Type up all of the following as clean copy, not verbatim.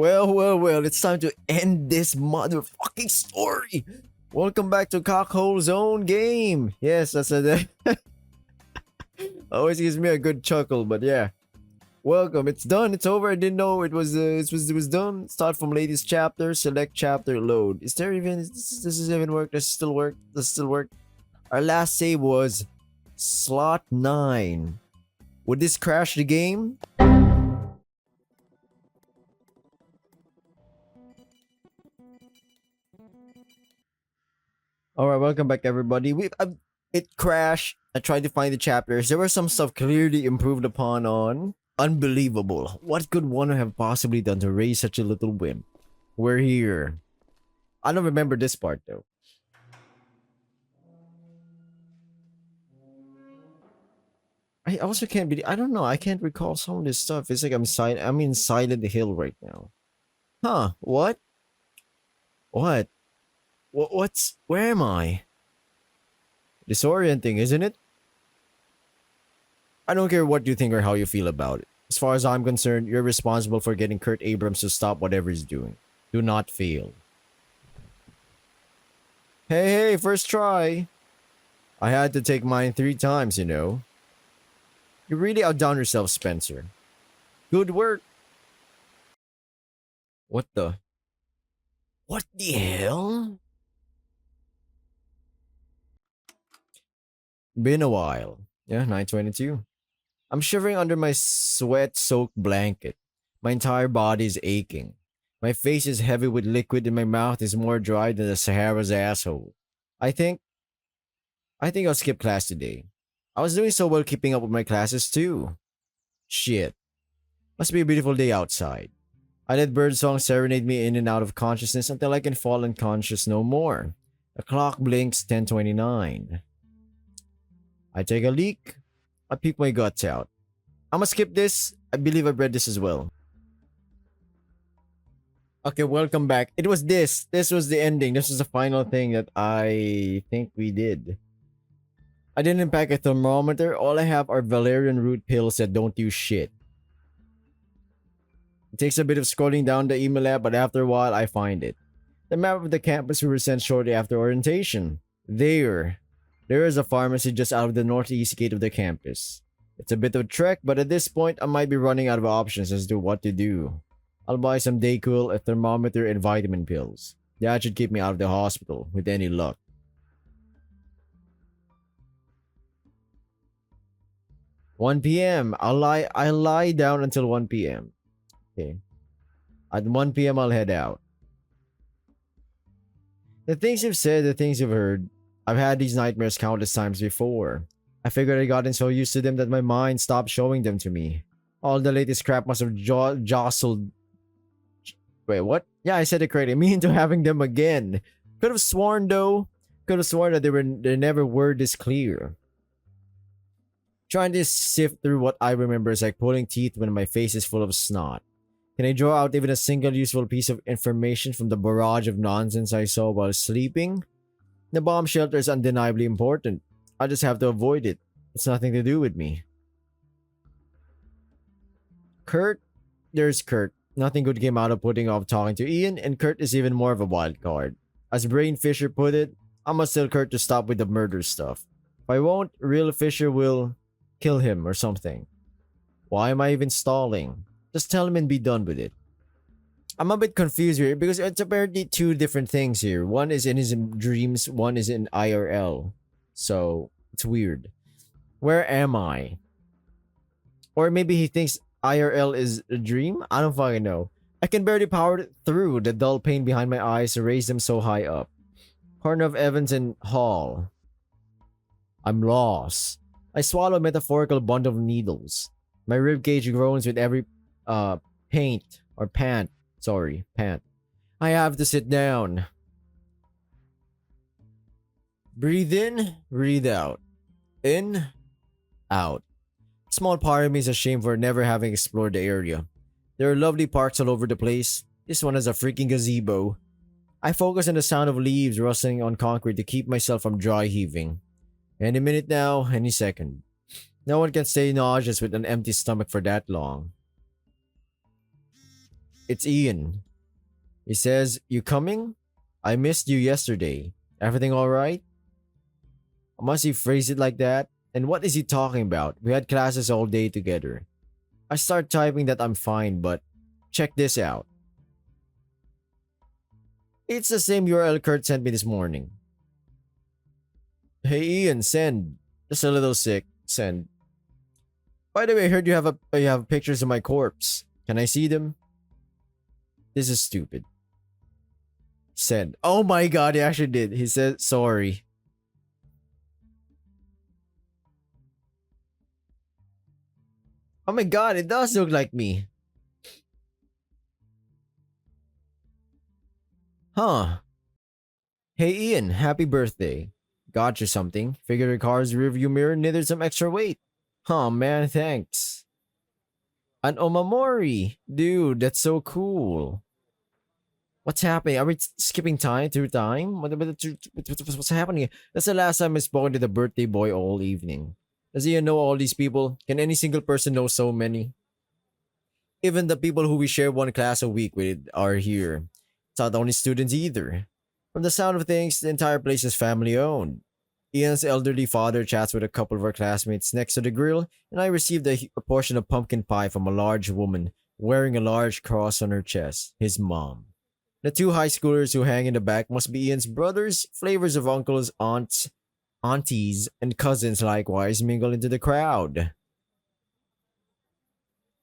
Well, it's time to end this motherfucking story. Welcome back to Cockhole Zone game. Yes, that's a always gives me a good chuckle, but yeah. Welcome. It's done. It's over. I didn't know it was done. Start from latest chapter, select chapter, load. Is there even does this even work? Does it still work? Does it still work? Our last save was slot 9. Would this crash the game? All right, welcome back, everybody. It crashed. I tried to find the chapters. There was some stuff clearly improved upon on. Unbelievable. What could one have possibly done to raise such a little wimp? We're here. I don't remember this part though. I also can't be. I don't know. I can't recall some of this stuff. It's like I'm in Silent Hill right now. Huh? What? What? What's? Where am I? Disorienting, isn't it? I don't care what you think or how you feel about it. As far as I'm concerned, you're responsible for getting Kurt Abrams to stop whatever he's doing. Do not fail. Hey, first try. I had to take mine 3 times, you know. You really outdone yourself, Spencer. Good work. What the? What the hell? Been a while. Yeah, 9:22. I'm shivering under my sweat-soaked blanket. My entire body is aching. My face is heavy with liquid and my mouth is more dry than the Sahara's asshole. I think I'll skip class today. I was doing so well keeping up with my classes too. Shit. Must be a beautiful day outside. I let birdsong serenade me in and out of consciousness until I can fall unconscious no more. The clock blinks 10:29. I take a leak. I peek my guts out. I'ma skip this. I believe I've read this as well. Okay, welcome back. It was this. This was the ending. This was the final thing that I think we did. I didn't pack a thermometer. All I have are valerian root pills that don't do shit. It takes a bit of scrolling down the email app, but after a while, I find it. The map of the campus we were sent shortly after orientation. There is a pharmacy just out of the northeast gate of the campus. It's a bit of a trek, but at this point, I might be running out of options as to what to do. I'll buy some Dayquil, a thermometer, and vitamin pills. That should keep me out of the hospital, with any luck. "1 p.m. I'll lie down until 1 p.m. Okay. At 1 p.m. I'll head out. The things you've said, the things you've heard, I've had these nightmares countless times before. I figured I'd gotten so used to them that my mind stopped showing them to me. All the latest crap must have jostled. Wait, what? Yeah, I said it correctly. Me into having them again. Could have sworn though. Could have sworn that they never were this clear. Trying to sift through what I remember is like pulling teeth when my face is full of snot. Can I draw out even a single useful piece of information from the barrage of nonsense I saw while sleeping? The bomb shelter is undeniably important. I just have to avoid it. It's nothing to do with me. Kurt? There's Kurt. Nothing good came out of putting off talking to Ian, and Kurt is even more of a wild card. As Brain Fisher put it, I must tell Kurt to stop with the murder stuff. If I won't, real Fisher will kill him or something. Why am I even stalling? Just tell him and be done with it. I'm a bit confused here because it's apparently 2 different things here. One is in his dreams, one is in IRL. So, it's weird. Where am I? Or maybe he thinks IRL is a dream? I don't fucking know. I can barely power through the dull pain behind my eyes to raise them so high up. Corner of Evans and Hall. I'm lost. I swallow a metaphorical bundle of needles. My ribcage groans with every pant. I have to sit down. Breathe in, breathe out. In, out. Small part of me is ashamed for never having explored the area. There are lovely parks all over the place. This one has a freaking gazebo. I focus on the sound of leaves rustling on concrete to keep myself from dry heaving. Any minute now, any second. No one can stay nauseous with an empty stomach for that long. It's Ian. He says, "You coming? I missed you yesterday. Everything alright?" Must he phrase it like that? And what is he talking about? We had classes all day together. I start typing that I'm fine, but check this out. It's the same URL Kurt sent me this morning. Hey Ian, send. Just a little sick. Send. By the way, I heard you have pictures of my corpse. Can I see them? This is stupid. Send. Oh my god, he actually did. He said sorry. Oh my god, it does look like me. Huh. Hey Ian, happy birthday. Got you something. Figured your car's rearview mirror needed some extra weight. Huh man, thanks. An Omamori. Dude, that's so cool. What's happening? Are we skipping time through time? What's happening? That's the last time I've spoken to the birthday boy all evening. Does he know all these people? Can any single person know so many? Even the people who we share one class a week with are here. It's not only students either. From the sound of things, the entire place is family owned. Ian's elderly father chats with a couple of our classmates next to the grill, and I received a portion of pumpkin pie from a large woman wearing a large cross on her chest, his mom. The two high schoolers who hang in the back must be Ian's brothers, flavors of uncles, aunts, aunties, and cousins likewise mingle into the crowd.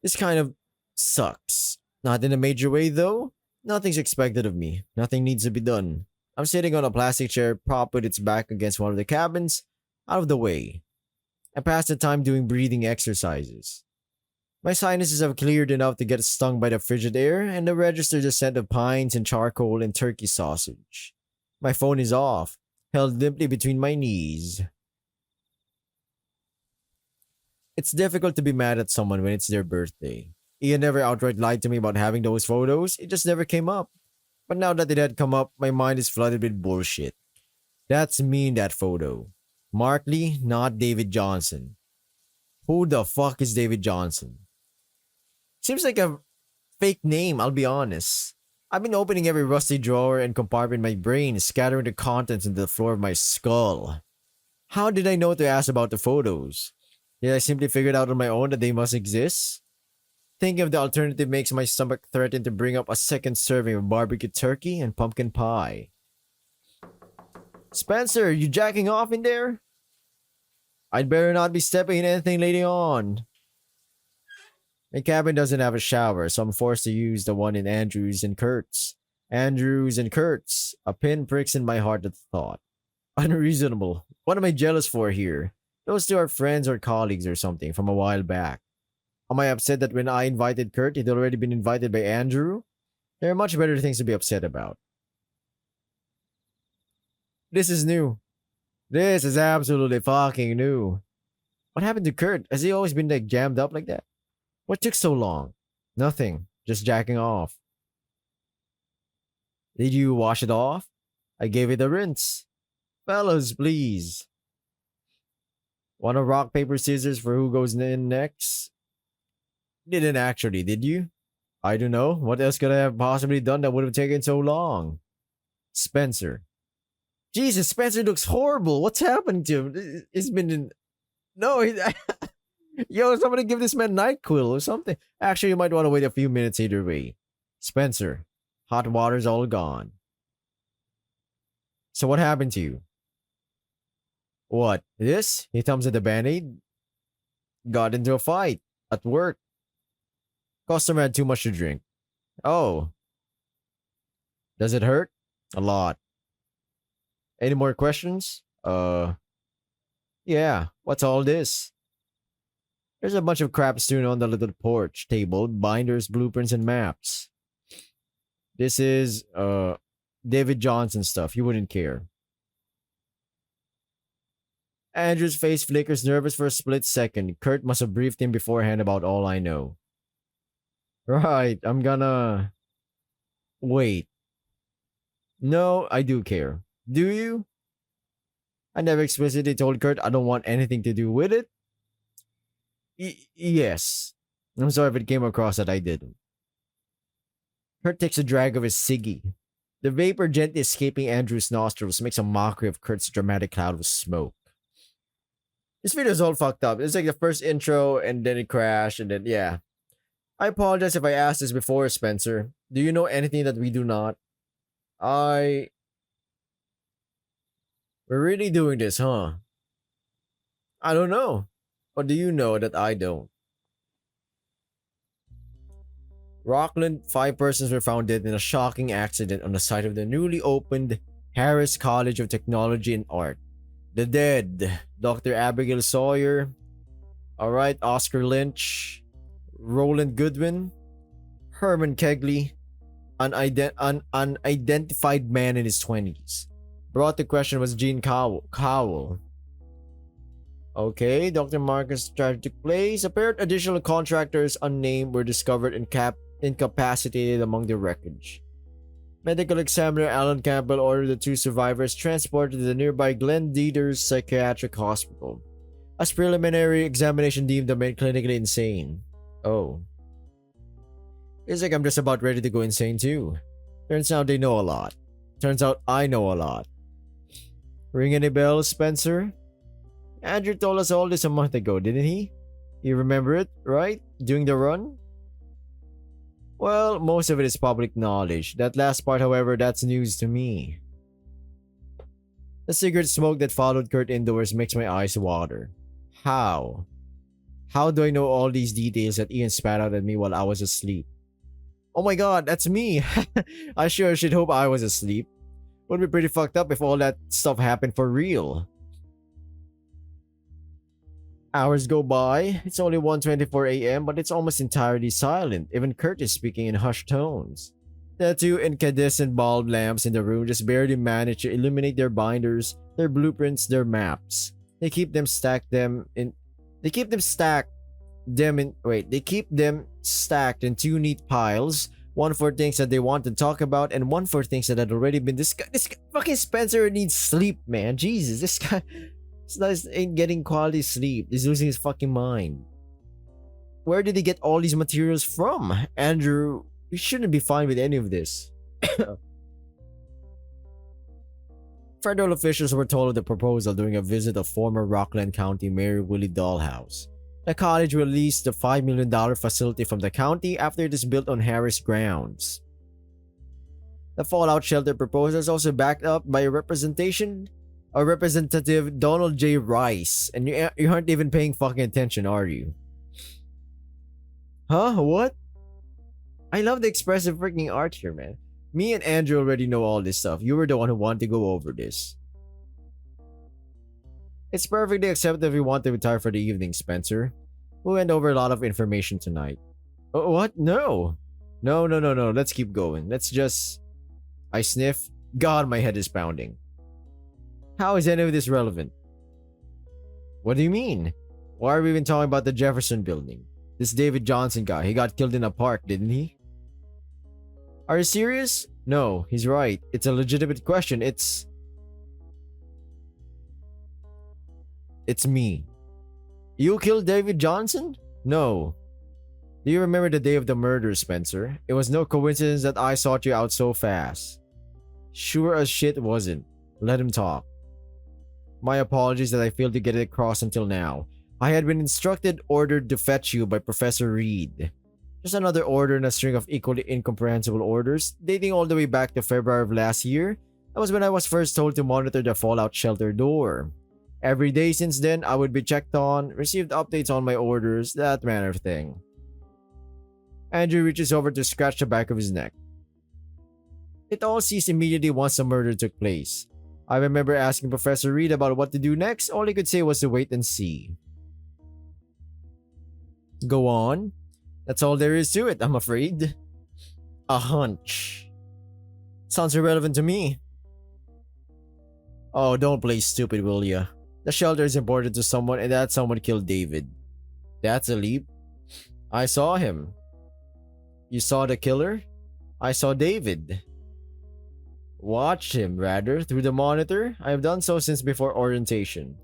This kind of sucks. Not in a major way though. Nothing's expected of me. Nothing needs to be done. I'm sitting on a plastic chair propped with its back against one of the cabins, out of the way. I pass the time doing breathing exercises. My sinuses have cleared enough to get stung by the frigid air and to register the scent of pines and charcoal and turkey sausage. My phone is off, held limply between my knees. It's difficult to be mad at someone when it's their birthday. Ian never outright lied to me about having those photos, it just never came up. But now that it had come up, my mind is flooded with bullshit. That's me in that photo. Mark Lee, not David Johnson. Who the fuck is David Johnson? Seems like a fake name, I'll be honest. I've been opening every rusty drawer and compartment in my brain, scattering the contents into the floor of my skull. How did I know to ask about the photos? Did I simply figure it out on my own that they must exist? Thinking of the alternative makes my stomach threaten to bring up a second serving of barbecue turkey and pumpkin pie. Spencer, you jacking off in there? I'd better not be stepping in anything later on. My cabin doesn't have a shower, so I'm forced to use the one in Andrews and Kurt's. Andrews and Kurt's. A pin pricks in my heart at the thought. Unreasonable. What am I jealous for here? Those two are friends or colleagues or something from a while back. Am I upset that when I invited Kurt, he'd already been invited by Andrew? There are much better things to be upset about. This is new. This is absolutely fucking new. What happened to Kurt? Has he always been like jammed up like that? What took so long? Nothing. Just jacking off. Did you wash it off? I gave it a rinse. Fellas, please. Want a rock, paper, scissors for who goes in next? Didn't actually, did you? I don't know. What else could I have possibly done that would have taken so long? Spencer. Jesus, Spencer looks horrible. What's happening to him? He's been in. No, yo, somebody give this man NyQuil or something. Actually, you might want to wait a few minutes either way. Spencer, hot water's all gone. So what happened to you? What? This? He thumbs at the band-aid? Got into a fight. At work. Customer had too much to drink. Oh. Does it hurt? A lot. Any more questions? Yeah. What's all this? There's a bunch of crap strewn on the little porch table, binders, blueprints, and maps. This is, David Johnson stuff. You wouldn't care. Andrew's face flickers nervous for a split second. Kurt must have briefed him beforehand about all I know. Right, I'm gonna... Wait. No, I do care. Do you? I never explicitly told Kurt I don't want anything to do with it. Yes. I'm sorry if it came across that I didn't. Kurt takes a drag of his ciggy. The vapor gently escaping Andrew's nostrils makes a mockery of Kurt's dramatic cloud of smoke. This video is all fucked up. It's like the first intro and then it crashed and then yeah. I apologize if I asked this before, Spencer. Do you know anything that we do not? I We're really doing this, huh? I don't know. Or do you know that I don't? Rockland, 5 persons were found dead in a shocking accident on the site of the newly opened Harris College of Technology and Art. The dead, Dr. Abigail Sawyer, alright, Oscar Lynch, Roland Goodwin, Herman Kegley, an unidentified man in his 20s. Brought to question was Gene Cowell. Okay, Dr. Marcus' tragic place. Apparent additional contractors unnamed were discovered incapacitated among the wreckage. Medical examiner Alan Campbell ordered the 2 survivors transported to the nearby Glen Dieters Psychiatric Hospital. As preliminary examination deemed the man clinically insane. Oh. It's like I'm just about ready to go insane too. Turns out they know a lot. Turns out I know a lot. Ring any bells, Spencer? Andrew told us all this a month ago, didn't he? You remember it, right? Doing the run? Well, most of it is public knowledge. That last part, however, that's news to me. The cigarette smoke that followed Kurt indoors makes my eyes water. How? How do I know all these details that Ian spat out at me while I was asleep? Oh my god, that's me! I sure should hope I was asleep. Would be pretty fucked up if all that stuff happened for real. Hours go by. It's only 1:24 a.m., but it's almost entirely silent. Even Kurt is speaking in hushed tones. The 2 incandescent bulb lamps in the room just barely manage to illuminate their binders, their blueprints, their maps. They keep them stacked in 2 neat piles. One for things that they want to talk about, and one for things that had already been discussed. This fucking Spencer needs sleep, man. Jesus, this guy ain't getting quality sleep. He's losing his fucking mind. Where did he get all these materials from? Andrew, you shouldn't be fine with any of this. Federal officials were told of the proposal during a visit of former Rockland County Mayor Willie Dollhouse. The college will lease the $5 million facility from the county after it is built on Harris grounds. The fallout shelter proposal is also backed up by Representative Donald J. Rice, and you aren't even paying fucking attention, are you? Huh? What? I love the expressive freaking art here, man. Me and Andrew already know all this stuff. You were the one who wanted to go over this. It's perfectly acceptable if you want to retire for the evening, Spencer. We went over a lot of information tonight. Oh, what? No. No. Let's keep going. Let's just... I sniff. God, my head is pounding. How is any of this relevant? What do you mean? Why are we even talking about the Jefferson building? This David Johnson guy, he got killed in a park, didn't he? Are you serious? No, he's right. It's a legitimate question. It's me. You killed David Johnson? No. Do you remember the day of the murder, Spencer? It was no coincidence that I sought you out so fast. Sure as shit wasn't. Let him talk. My apologies that I failed to get it across until now. I had been ordered to fetch you by Professor Reed. Just another order in a string of equally incomprehensible orders, dating all the way back to February of last year. That was when I was first told to monitor the fallout shelter door. Every day since then, I would be checked on, received updates on my orders, that manner of thing. Andrew reaches over to scratch the back of his neck. It all ceased immediately once the murder took place. I remember asking Professor Reed about what to do next. All he could say was to wait and see. Go on. That's all there is to it, I'm afraid. A hunch. Sounds irrelevant to me. Oh, don't play stupid, will ya? The shelter is important to someone, and that someone killed David. That's a leap. I saw him. You saw the killer? I saw David. Watched him, rather, through the monitor. I have done so since before orientation.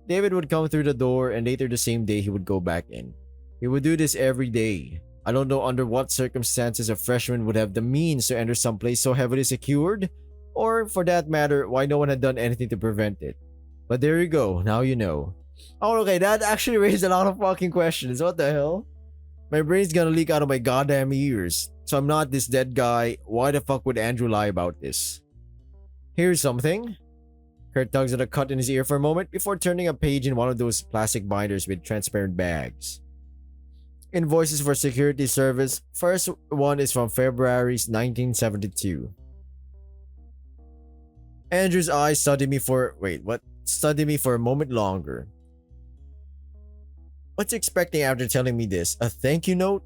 David would come through the door, and later the same day he would go back in. He would do this every day. I don't know under what circumstances a freshman would have the means to enter someplace so heavily secured, or for that matter, why no one had done anything to prevent it. But there you go, now you know. Oh, okay, that actually raised a lot of fucking questions. What the hell? My brain's gonna leak out of my goddamn ears. So I'm not this dead guy. Why the fuck would Andrew lie about this? Here's something. Kurt tugs at a cut in his ear for a moment before turning a page in one of those plastic binders with transparent bags. Invoices for security service. First one is from February 1972. Andrew's eyes studied me for Studied me for a moment longer. What's he expecting after telling me this? A thank you note?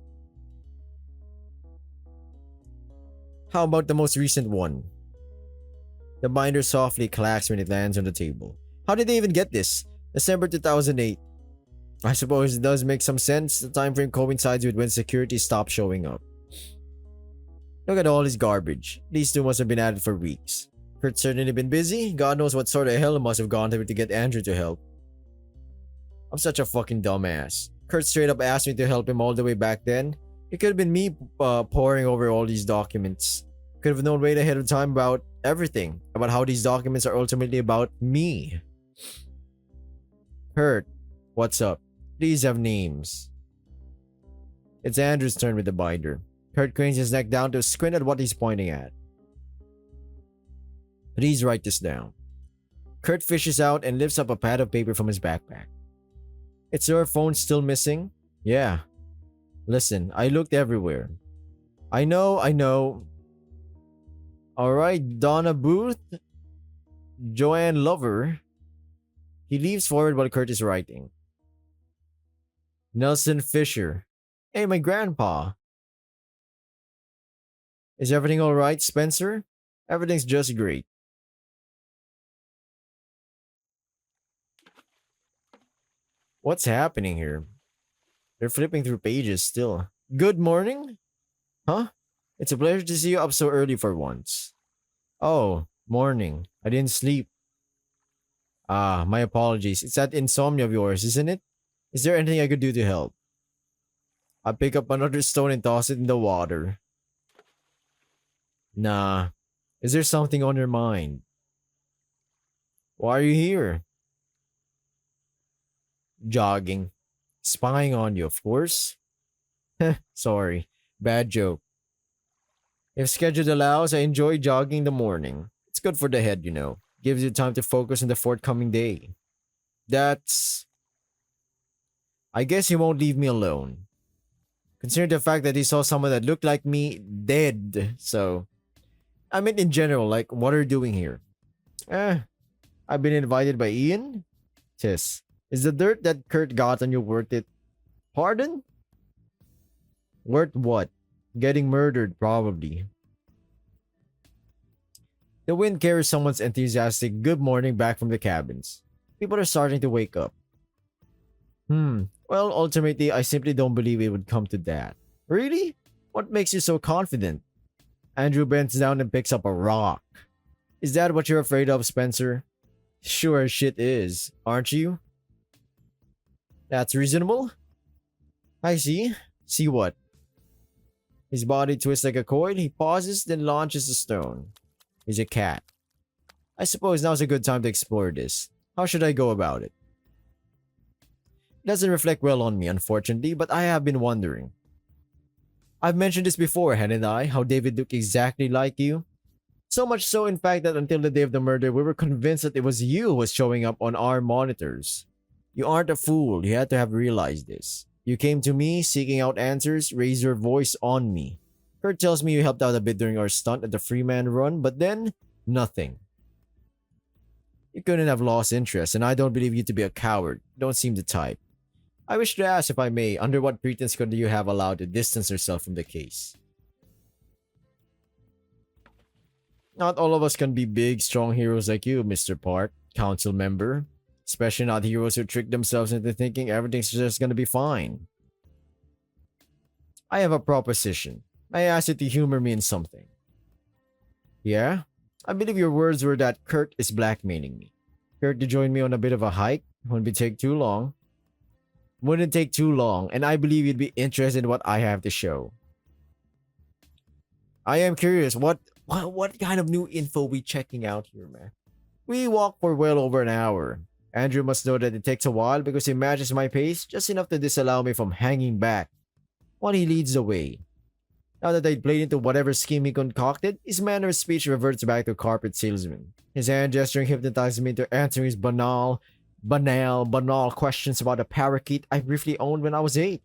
How about the most recent one? The binder softly clacks when it lands on the table. How did they even get this? December 2008. I suppose it does make some sense. The time frame coincides with when security stopped showing up. Look at all this garbage. These two must have been at it for weeks. Kurt's certainly been busy. God knows what sort of hell must have gone through to get Andrew to help. I'm such a fucking dumbass. Kurt straight up asked me to help him all the way back then. It could have been me poring over all these documents. Could have known way ahead of time about everything. About how these documents are ultimately about me. Kurt, what's up? Please have names. It's Andrew's turn with the binder. Kurt cranes his neck down to squint at what he's pointing at. Please write this down. Kurt fishes out and lifts up a pad of paper from his backpack. Is your phone still missing? Yeah. Listen, I looked everywhere. I know. Alright, Donna Booth. Joanne Lover. He leaves forward while Kurt is writing. Nelson Fisher. Hey, my grandpa. Is everything alright, Spencer? Everything's just great. What's happening here? They're flipping through pages still. Good morning? Huh? It's a pleasure to see you up so early for once. Oh, morning. I didn't sleep. Ah, my apologies. It's that insomnia of yours, isn't it? Is there anything I could do to help? I pick up another stone and toss it in the water. Nah. Is there something on your mind? Why are you here? Jogging. Spying on you, of course. Sorry. Bad joke. If schedule allows, I enjoy jogging in the morning. It's good for the head, you know. Gives you time to focus on the forthcoming day. That's... I guess he won't leave me alone. Considering the fact that he saw someone that looked like me dead, so... I mean in general, like, what are you doing here? I've been invited by Ian? Tis. Is the dirt that Kurt got on you worth it? Pardon? Worth what? Getting murdered, probably. The wind carries someone's enthusiastic good morning back from the cabins. People are starting to wake up. Well, ultimately, I simply don't believe it would come to that. Really? What makes you so confident? Andrew bends down and picks up a rock. Is that what you're afraid of, Spencer? Sure as shit is, aren't you? That's reasonable? I see. See what? His body twists like a coil, he pauses, then launches the stone. He's a cat. I suppose now's a good time to explore this. How should I go about it? It doesn't reflect well on me, unfortunately, but I have been wondering. I've mentioned this before, hadn't I? How David looked exactly like you? So much so, in fact, that until the day of the murder, we were convinced that it was you who was showing up on our monitors. You aren't a fool. You had to have realized this. You came to me, seeking out answers, raised your voice on me. Kurt tells me you helped out a bit during our stunt at the Freeman run, but then, nothing. You couldn't have lost interest, and I don't believe you to be a coward. You don't seem the type. I wish to ask, if I may, under what pretense could you have allowed to distance yourself from the case? Not all of us can be big, strong heroes like you, Mr. Park, council member. Especially not heroes who trick themselves into thinking everything's just gonna be fine. I have a proposition. I asked you to humor me in something. Yeah? I believe your words were that Kurt is blackmailing me. Kurt to join me on a bit of a hike. Won't be take too long. Wouldn't take too long, and I believe you'd be interested in what I have to show. I am curious, what kind of new info we checking out here, man? We walked for well over an hour. Andrew must know that it takes a while because he matches my pace just enough to disallow me from hanging back while he leads the way. Now that I'd played into whatever scheme he concocted, his manner of speech reverts back to carpet salesman. His hand gesturing hypnotizes me into answering his banal questions about a parakeet I briefly owned when I was 8.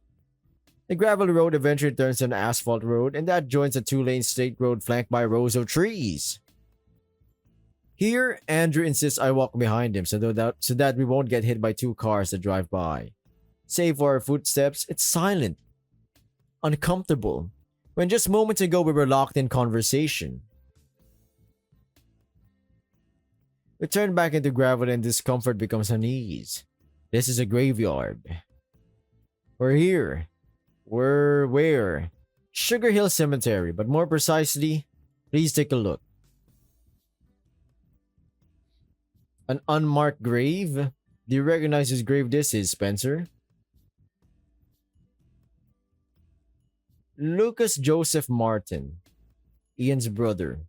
The gravel road eventually turns to an asphalt road, and that joins a two-lane state road flanked by rows of trees. Here, Andrew insists I walk behind him so that we won't get hit by two cars that drive by. Save for our footsteps, it's silent, uncomfortable, when just moments ago we were locked in conversation. We turn back into gravel and discomfort becomes unease. This is a graveyard. We're here. We're where? Sugar Hill Cemetery, but more precisely, please take a look. An unmarked grave? Do you recognize whose grave this is, Spencer? Lucas Joseph Martin, Ian's brother.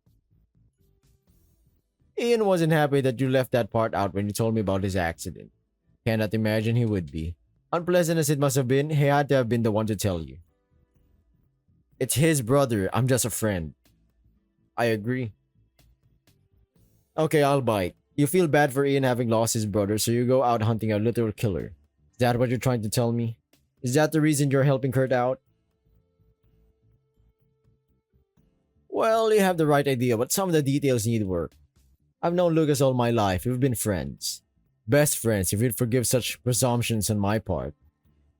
Ian wasn't happy that you left that part out when you told me about his accident. Cannot imagine he would be. Unpleasant as it must have been, he had to have been the one to tell you. It's his brother, I'm just a friend. I agree. Okay, I'll bite. You feel bad for Ian having lost his brother, so you go out hunting a literal killer. Is that what you're trying to tell me? Is that the reason you're helping Kurt out? Well, you have the right idea, but some of the details need work. I've known Lucas all my life. We've been friends. Best friends, if you'd forgive such presumptions on my part.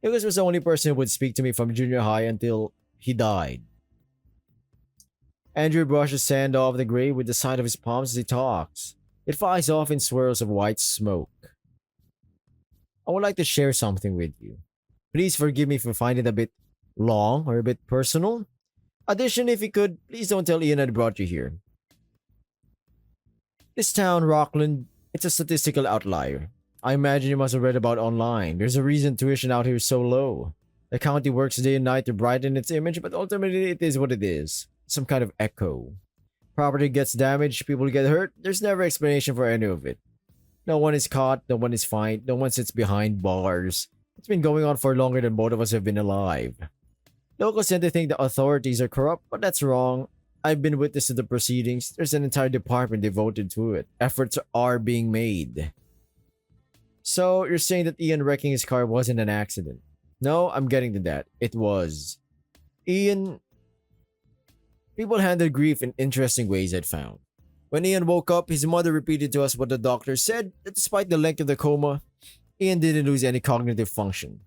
Lucas was the only person who would speak to me from junior high until he died. Andrew brushes sand off the grave with the side of his palms as he talks. It flies off in swirls of white smoke. I would like to share something with you. Please forgive me for finding it a bit long or a bit personal. Additionally, if you could, please don't tell Ian I brought you here. This town, Rockland, it's a statistical outlier. I imagine you must have read about online. There's a reason tuition out here is so low. The county works day and night to brighten its image, but ultimately it is what it is. Some kind of echo. Property gets damaged, people get hurt, there's never explanation for any of it. No one is caught, no one is fined, no one sits behind bars. It's been going on for longer than both of us have been alive. Locals tend to think the authorities are corrupt, but that's wrong. I've been witness to the proceedings. There's an entire department devoted to it. Efforts are being made. So, you're saying that Ian wrecking his car wasn't an accident? No, I'm getting to that. It was. Ian... People handled grief in interesting ways, I'd found. When Ian woke up, his mother repeated to us what the doctor said, that despite the length of the coma, Ian didn't lose any cognitive function.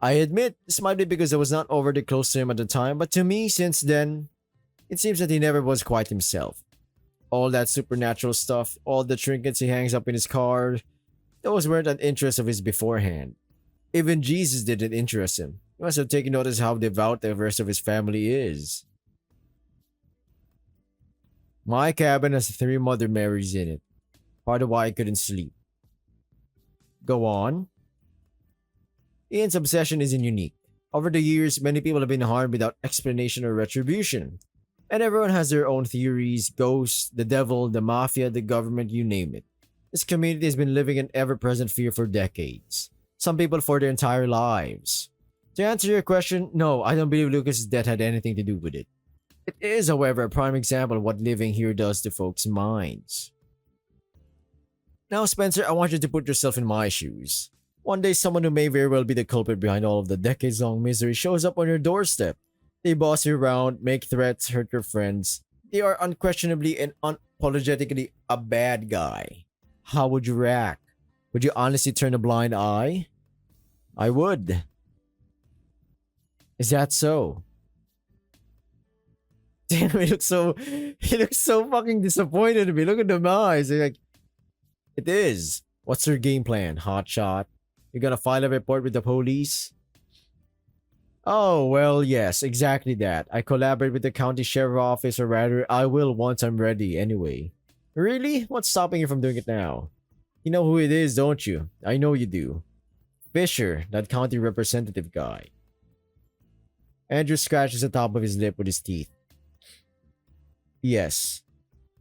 I admit, this might be because I was not overly close to him at the time, but to me, since then, it seems that he never was quite himself. All that supernatural stuff, all the trinkets he hangs up in his car, those weren't an interest of his beforehand. Even Jesus didn't interest him. He must have taken notice how devout the rest of his family is. My cabin has 3 Mother Marys in it. Part of why I couldn't sleep. Go on. Ian's obsession isn't unique. Over the years, many people have been harmed without explanation or retribution. And everyone has their own theories, ghosts, the devil, the mafia, the government, you name it. This community has been living in ever-present fear for decades. Some people for their entire lives. To answer your question, no, I don't believe Lucas' death had anything to do with it. It is, however, a prime example of what living here does to folks' minds. Now, Spencer, I want you to put yourself in my shoes. One day, someone who may very well be the culprit behind all of the decades-long misery shows up on your doorstep. They boss you around, make threats, hurt your friends. They are unquestionably and unapologetically a bad guy. How would you react? Would you honestly turn a blind eye? I would. Is that so? Damn, he looks so fucking disappointed at me. Look at them eyes. They're like, it is. What's your game plan, hotshot? You're gonna file a report with the police? Oh, well, yes, exactly that. I collaborate with the county sheriff office, or rather, I will once I'm ready anyway. Really? What's stopping you from doing it now? You know who it is, don't you? I know you do. Fisher, that county representative guy. Andrew scratches the top of his lip with his teeth. Yes.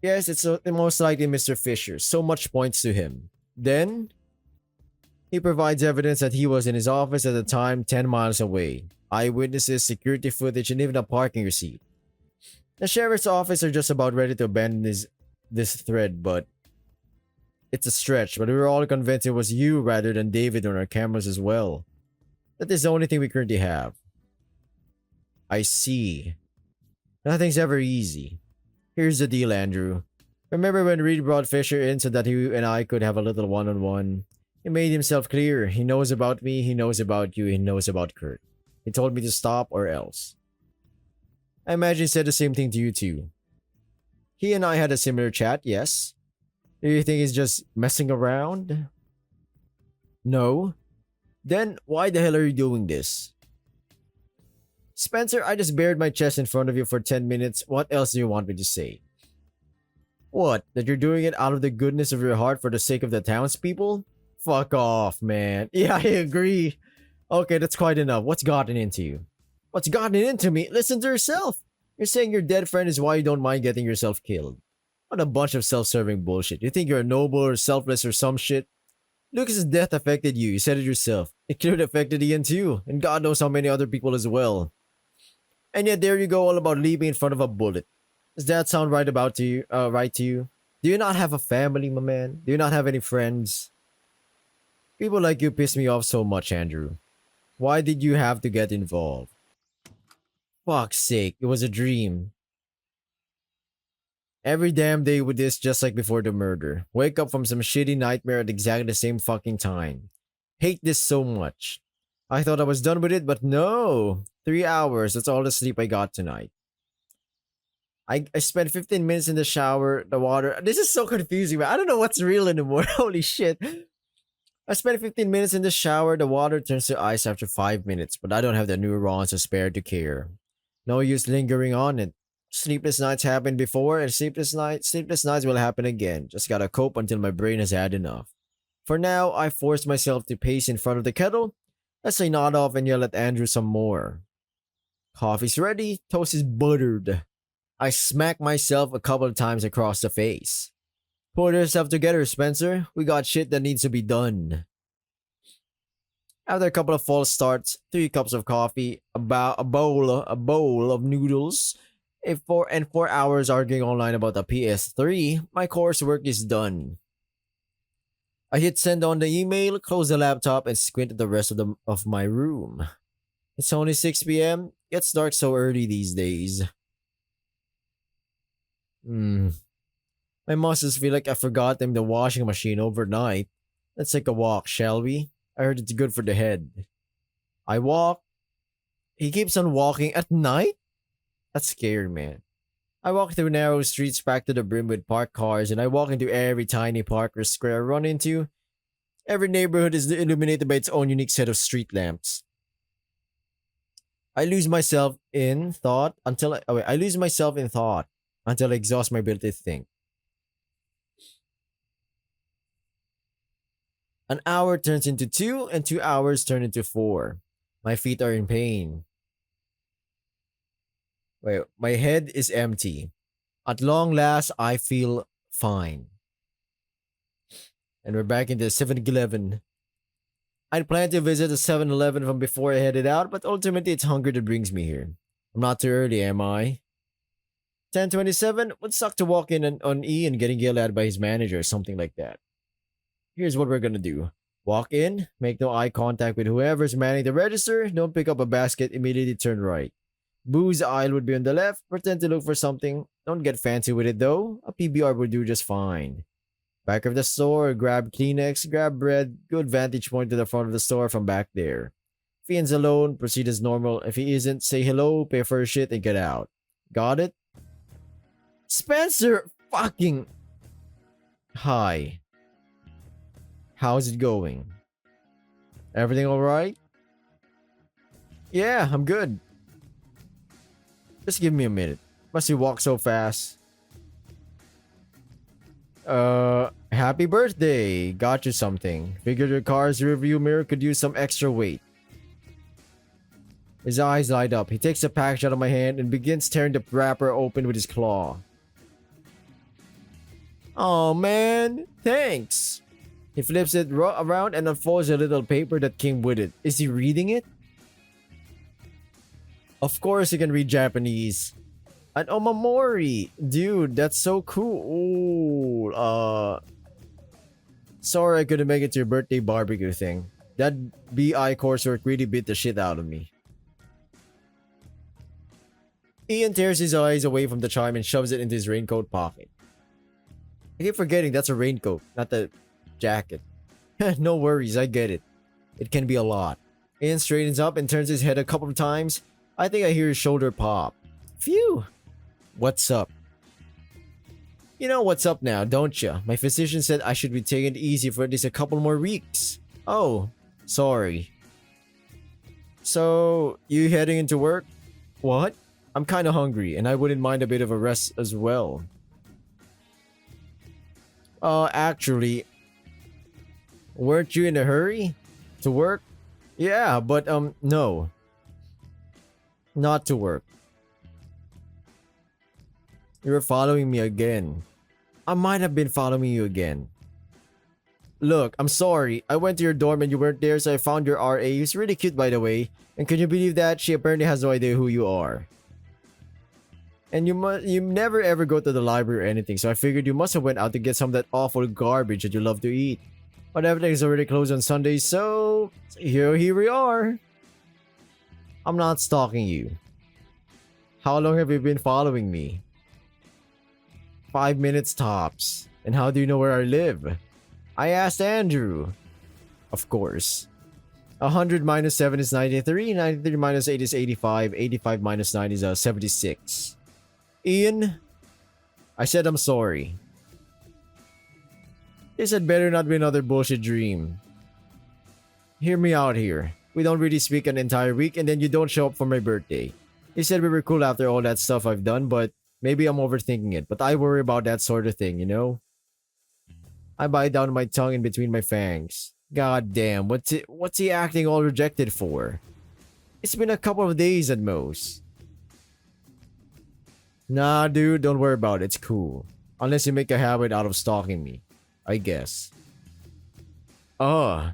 Yes, it's most likely Mr. Fisher. So much points to him. Then, he provides evidence that he was in his office at the time 10 miles away. Eyewitnesses, security footage, and even a parking receipt. The sheriff's office are just about ready to abandon this thread, but it's a stretch. But we were all convinced it was you rather than David on our cameras as well. That is the only thing we currently have. I see. Nothing's ever easy. Here's the deal, Andrew. Remember when Reed brought Fisher in so that he and I could have a little one-on-one? He made himself clear. He knows about me, he knows about you, he knows about Kurt. He told me to stop or else. I imagine he said the same thing to you too. He and I had a similar chat, yes? Do you think he's just messing around? No? Then why the hell are you doing this? Spencer, I just bared my chest in front of you for 10 minutes. What else do you want me to say? What? That you're doing it out of the goodness of your heart for the sake of the townspeople? Fuck off, man. Yeah, I agree. Okay, that's quite enough. What's gotten into you? What's gotten into me? Listen to yourself. You're saying your dead friend is why you don't mind getting yourself killed. What a bunch of self-serving bullshit. You think you're noble or selfless or some shit? Lucas's death affected you. You said it yourself. It clearly affected Ian too. And God knows how many other people as well. And yet there you go all about leaping in front of a bullet. Does that sound right to you? Do you not have a family, my man? Do you not have any friends? People like you piss me off so much, Andrew. Why did you have to get involved? Fuck's sake, it was a dream. Every damn day with this just like before the murder. Wake up from some shitty nightmare at exactly the same fucking time. Hate this so much. I thought I was done with it, but no. 3 hours, that's all the sleep I got tonight. I spent 15 minutes in the shower, the water. This is so confusing, man. I don't know what's real anymore. Holy shit. I spent 15 minutes in the shower, the water turns to ice after 5 minutes, but I don't have the neurons to spare to care. No use lingering on it. Sleepless nights happened before, and sleepless nights will happen again. Just gotta cope until my brain has had enough. For now, I forced myself to pace in front of the kettle as I nod off and yell at Andrew some more. Coffee's ready, toast is buttered. I smack myself a couple of times across the face. Pull yourself together, Spencer. We got shit that needs to be done. After a couple of false starts, 3 cups of coffee, about a bowl of noodles, 4 hours arguing online about the PS3, my coursework is done. I hit send on the email, close the laptop, and squint at the rest of my room. It's only 6 p.m. It's dark so early these days. My muscles feel like I forgot them in the washing machine overnight. Let's take a walk, shall we? I heard it's good for the head. I walk. He keeps on walking at night? That's scary, man. I walk through narrow streets packed to the brim with parked cars, and I walk into every tiny park or square I run into. Every neighborhood is illuminated by its own unique set of street lamps. I lose myself in thought until I exhaust my ability to think. An hour turns into 2, and 2 hours turn into 4. My feet are in pain. Wait, my head is empty. At long last, I feel fine. And we're back into 7-Eleven. I'd planned to visit the 7-Eleven from before I headed out, but ultimately it's hunger that brings me here. I'm not too early, am I? 10:27 would suck to walk in on Ian getting yelled at by his manager or something like that. Here's what we're gonna do. Walk in, make no eye contact with whoever's manning the register, don't pick up a basket, immediately turn right. Booze aisle would be on the left, pretend to look for something. Don't get fancy with it though, a PBR would do just fine. Back of the store, grab Kleenex, grab bread, good vantage point to the front of the store from back there. If Ian's alone, proceed as normal. If he isn't, say hello, pay for his shit, and get out. Got it? Spencer fucking... Hi. How's it going? Everything alright? Yeah, I'm good. Just give me a minute. Must you walk so fast? Happy birthday! Got you something. Figured your car's rearview mirror could use some extra weight. His eyes light up. He takes the package out of my hand and begins tearing the wrapper open with his claw. Oh man, thanks. He flips it around and unfolds a little paper that came with it. Is he reading it? Of course he can read Japanese. An omamori. Dude, that's so cool. Ooh, sorry I couldn't make it to your birthday barbecue thing. That BI coursework really beat the shit out of me. Ian tears his eyes away from the chime and shoves it into his raincoat pocket. I keep forgetting that's a raincoat, not a jacket. No worries, I get it. It can be a lot. Ian straightens up and turns his head a couple of times. I think I hear his shoulder pop. Phew! What's up? You know what's up now, don't ya? My physician said I should be taking it easy for at least a couple more weeks. Oh, sorry. So, you heading into work? What? I'm kinda hungry and I wouldn't mind a bit of a rest as well. Actually, weren't you in a hurry? To work? Yeah, but no. Not to work. You're following me again. I might have been following you again. Look, I'm sorry. I went to your dorm and you weren't there, so I found your RA. He's really cute, by the way. And can you believe that? She apparently has no idea who you are. And you never ever go to the library or anything, so I figured you must have went out to get some of that awful garbage that you love to eat. But everything's already closed on Sunday, so here we are. I'm not stalking you. How long have you been following me? 5 minutes tops. And how do you know where I live? I asked Andrew. Of course. 100 minus 7 is 93. 93 minus 8 is 85. 85 minus 9 is 76. Ian, I said I'm sorry. This had better not be another bullshit dream. Hear me out here. We don't really speak an entire week and then you don't show up for my birthday. You said we were cool after all that stuff I've done, but maybe I'm overthinking it. But I worry about that sort of thing, you know? I bite down my tongue in between my fangs. God damn, what's he acting all rejected for? It's been a couple of days at most. Nah, dude, don't worry about it. It's cool. Unless you make a habit out of stalking me. I guess. You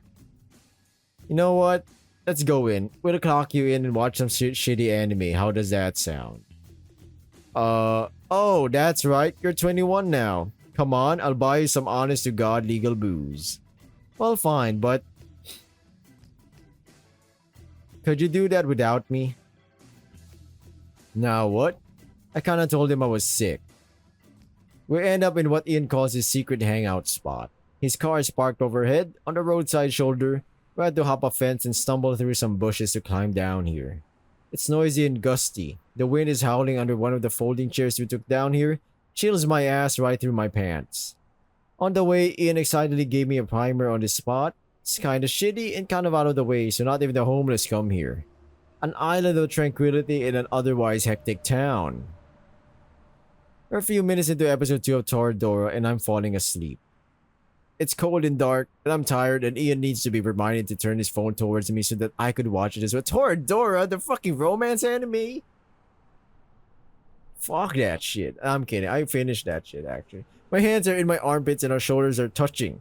know what? Let's go in. We'll clock you in and watch some shitty anime. How does that sound? Oh, that's right. You're 21 now. Come on, I'll buy you some honest-to-God legal booze. Well, fine, but... could you do that without me? Now what? I kinda told him I was sick. We end up in what Ian calls his secret hangout spot. His car is parked overhead on the roadside shoulder. We had to hop a fence and stumble through some bushes to climb down here. It's noisy and gusty. The wind is howling under one of the folding chairs we took down here. Chills my ass right through my pants. On the way, Ian excitedly gave me a primer on the spot. It's kinda shitty and kind of out of the way, so not even the homeless come here. An island of tranquility in an otherwise hectic town. We're a few minutes into episode 2 of Toradora and I'm falling asleep. It's cold and dark, and I'm tired, and Ian needs to be reminded to turn his phone towards me so that I could watch it as well. Toradora, the fucking romance anime? Fuck that shit. I'm kidding. I finished that shit, actually. My hands are in my armpits and our shoulders are touching.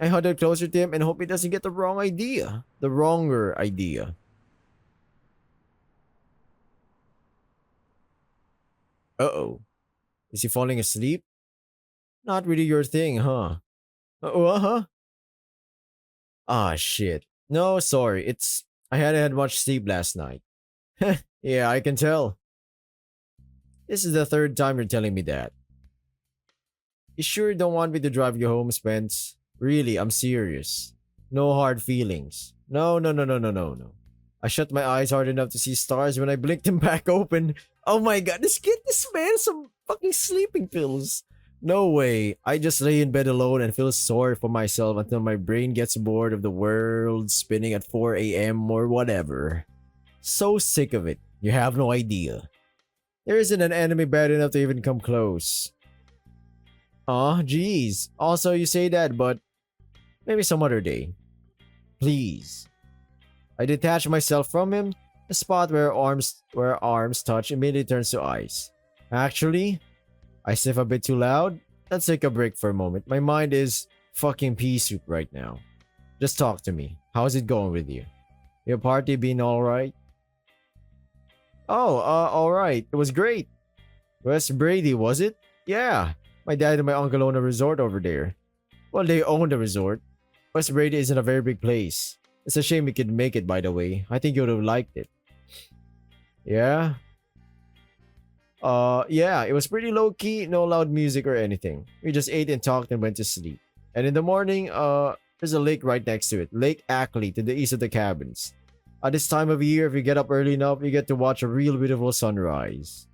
I huddle closer to him and hope he doesn't get the wrong idea. The wronger idea. Uh-oh. Is he falling asleep? Not really your thing, huh? Uh-huh. Ah, shit. No, sorry. I hadn't had much sleep last night. Yeah, I can tell. This is the third time you're telling me that. You sure don't want me to drive you home, Spence? Really, I'm serious. No hard feelings. No, no, no, no, no, no, no. I shut my eyes hard enough to see stars when I blinked them back open. Oh my god, this man some fucking sleeping pills. No way. I just lay in bed alone and feel sorry for myself until my brain gets bored of the world spinning at 4 a.m. or whatever. So sick of it. You have no idea. There isn't an enemy bad enough to even come close. Aw, geez. Also, you say that, but maybe some other day. Please. I detach myself from him. The spot where arms touch immediately turns to ice. Actually, I sniff a bit too loud. Let's take a break for a moment. My mind is fucking pea soup right now. Just talk to me. How's it going with you? Your party been alright? Oh, alright. It was great. West Brady, was it? Yeah. My dad and my uncle own a resort over there. Well, they own the resort. West Brady isn't a very big place. It's a shame we could make it, by the way. I think you would have liked it. Yeah? Yeah, it was pretty low key, no loud music or anything. We just ate and talked and went to sleep. And in the morning, there's a lake right next to it. Lake Ackley to the east of the cabins. At this time of year, if you get up early enough, you get to watch a real beautiful sunrise.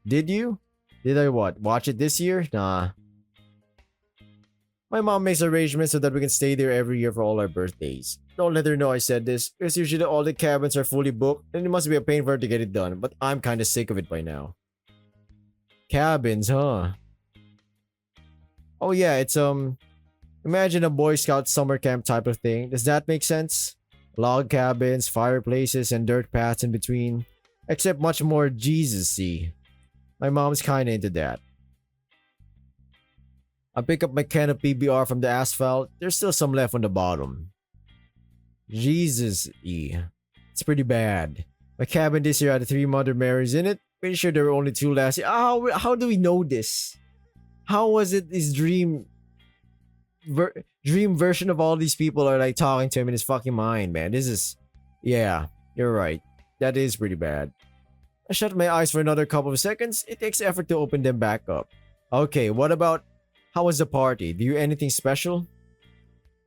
Did you? Did I what? Watch it this year? Nah. My mom makes arrangements so that we can stay there every year for all our birthdays. Don't let her know I said this, because usually all the cabins are fully booked and it must be a pain for her to get it done, but I'm kinda sick of it by now. Cabins, huh? Oh yeah, it's imagine a Boy Scout summer camp type of thing. Does that make sense? Log cabins, fireplaces, and dirt paths in between. Except much more Jesus-y. My mom's kinda into that. I pick up my can of PBR from the asphalt. There's still some left on the bottom. Jesus-y. It's pretty bad. My cabin this year had 3 Mother Marys in it. Pretty sure there were only 2 last year. How do we know this? How was it his dream version of all these people are like talking to him in his fucking mind, man? This is... Yeah, you're right. That is pretty bad. I shut my eyes for another couple of seconds. It takes effort to open them back up. Okay, what about... How was the party? Do you anything special?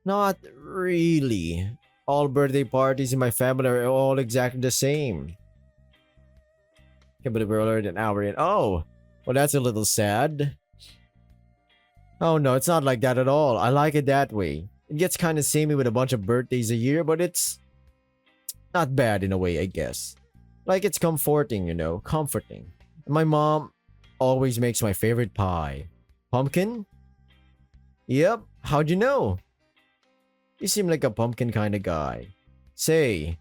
Not really. All birthday parties in my family are all exactly the same. Can't believe we're already an hour in. Oh, well that's a little sad. Oh no, it's not like that at all. I like it that way. It gets kind of samey with a bunch of birthdays a year, but it's not bad in a way, I guess. Like it's comforting, comforting. And my mom always makes my favorite pie. Pumpkin? Yep, how'd you know? You seem like a pumpkin kind of guy. Say,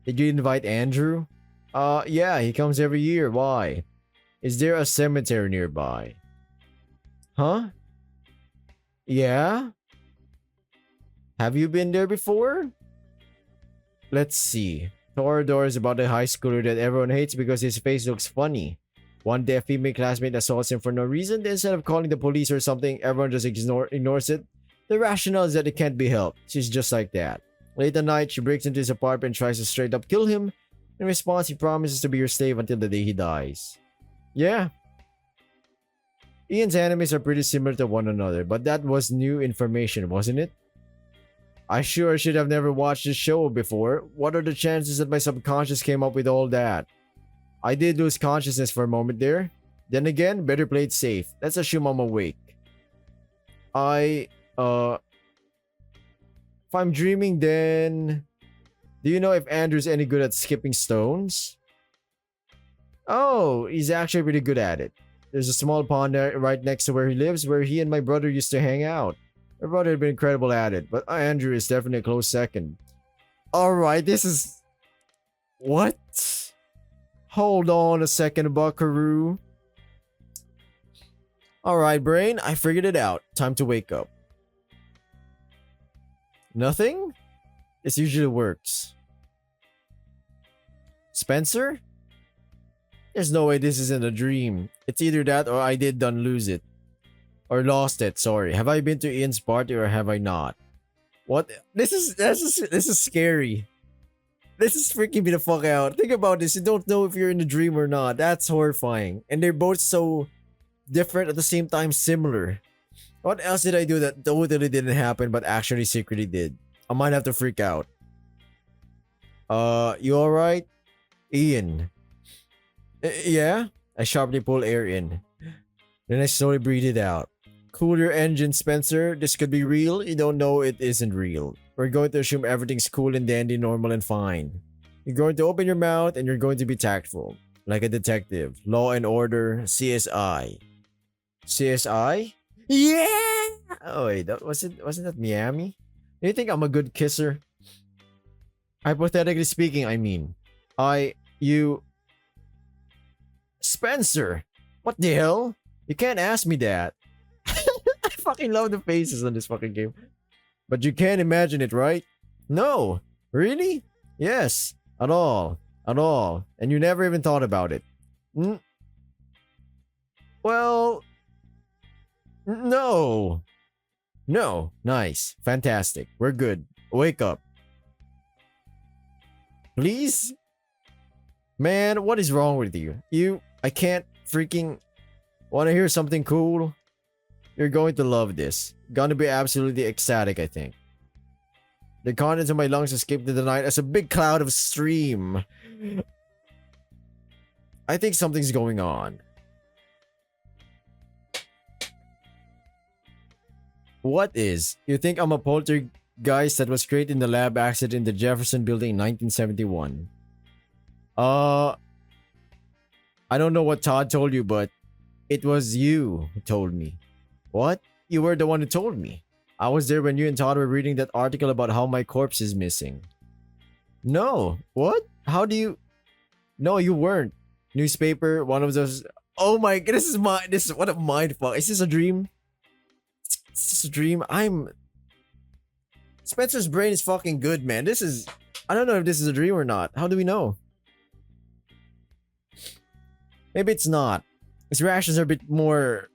did you invite Andrew? Yeah, he comes every year. Why? Is there a cemetery nearby? Huh? Yeah? Have you been there before? Let's see. Torador is about the high schooler that everyone hates because his face looks funny. One day a female classmate assaults him for no reason. Then instead of calling the police or something, everyone just ignores it. The rationale is that it can't be helped. She's just like that. Late at night, she breaks into his apartment and tries to straight up kill him. In response, he promises to be your slave until the day he dies. Yeah. Ian's enemies are pretty similar to one another, but that was new information, wasn't it? I sure should have never watched this show before. What are the chances that my subconscious came up with all that? I did lose consciousness for a moment there. Then again, better play it safe. Let's assume I'm awake. If I'm dreaming, then... Do you know if Andrew's any good at skipping stones? Oh, he's actually pretty good at it. There's a small pond right next to where he lives, where he and my brother used to hang out. My brother had been incredible at it, but Andrew is definitely a close second. Alright, this is... What? Hold on a second, buckaroo. Alright, brain, I figured it out. Time to wake up. Nothing? This usually works. Spencer? There's no way this isn't a dream. It's either that or I did done lose it. Or lost it, sorry. Have I been to Ian's party or have I not? What? This is scary. This is freaking me the fuck out. Think about this. You don't know if you're in a dream or not. That's horrifying. And they're both so different at the same time similar. What else did I do that totally didn't happen but actually secretly did? I might have to freak out. You alright? Ian. Yeah? I sharply pull air in. Then I slowly breathe it out. Cool your engine, Spencer. This could be real. You don't know it isn't real. We're going to assume everything's cool and dandy, normal and fine. You're going to open your mouth and you're going to be tactful. Like a detective. Law and Order. CSI. CSI? Yeah. Oh wait, wasn't that Miami? Do you think I'm a good kisser? Hypothetically speaking, I mean. You, Spencer. What the hell? You can't ask me that. I fucking love the faces on this fucking game. But you can't imagine it, right? No. Really? Yes. At all. At all. And you never even thought about it. N- well, no. No. Nice. Fantastic. We're good. Wake up. Please? Man, what is wrong with you? I can't freaking. Want to hear something cool? You're going to love this. Gonna be absolutely ecstatic, I think. The contents of my lungs escaped into the night as a big cloud of steam. I think something's going on. What is? You think I'm a poltergeist that was created in the lab accident in the Jefferson building in 1971? I don't know what Todd told you, but it was you who told me. What? You were the one who told me. I was there when you and Todd were reading that article about how my corpse is missing. No. What? How do you... No, you weren't. Newspaper, one of those... Oh my... This is what a mindfuck. Is this a dream? Is this a dream? Spencer's brain is fucking good, man. This is... I don't know if this is a dream or not. How do we know? Maybe it's not. His reactions are a bit more...